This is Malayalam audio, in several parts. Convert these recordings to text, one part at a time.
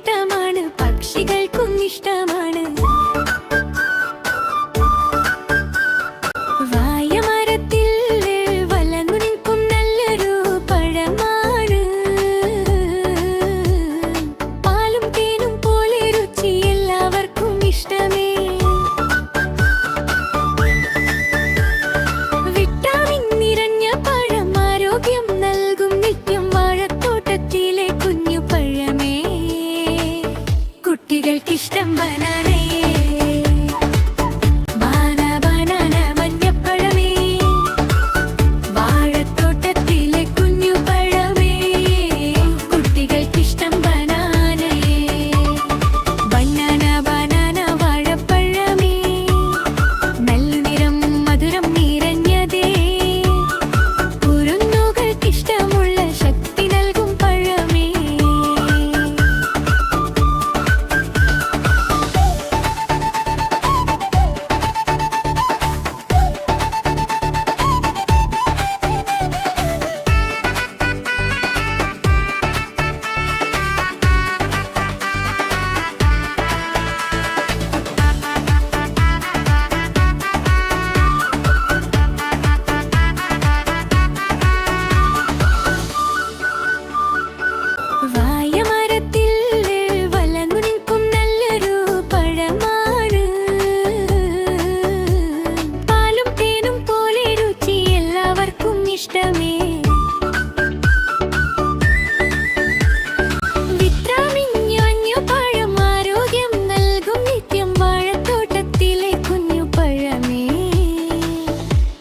ഇഷ്ടമാണ്, പക്ഷികൾക്കും ഇഷ്ടമാണ്. വായമരത്തിൽ വളർന്നു നിൽക്കും നല്ലൊരു പഴമാണ്. പാലും തേനും പോലെ രുചി എല്ലാവർക്കും ഇഷ്ടമേ. വിറ്റാമിൻ നിറഞ്ഞ പഴം ആരോഗ്യം നൽകും നിത്യം വാഴത്തോട്ടത്തിലെ കുഞ്ഞു പഴമേ. കുട്ടികൾക്കിഷ്ടം ബനാനയേ.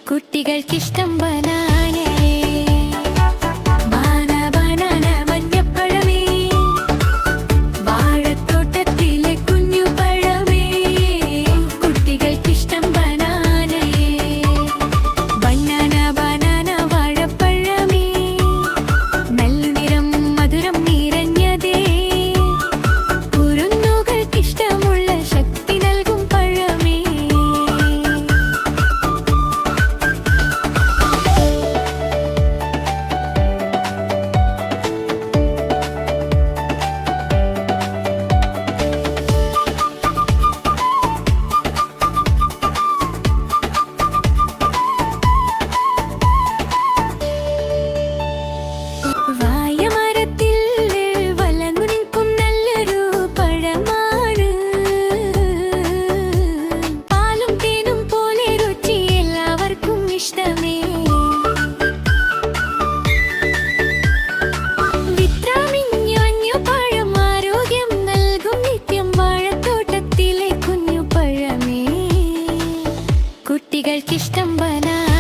കുട്ടികൾക്കിഷ്ടം ബനാനയേ. ബനാന മഞ്ഞപ്പഴമേ, വാഴത്തോട്ടത്തിലെ കുഞ്ഞു പഴമേ. കുട്ടികൾക്കിഷ്ടം ബനാനയേ. ബനാന വാഴപ്പഴമേ, നല്ല നിറം മധുരം നിറഞ്ഞതേ. കുരുന്നുകൾക്കിഷ്ടമുള്ള ശക്തി നൽകും പഴമേ. കുട്ടികൾക്കിഷ്ടം ബനാന.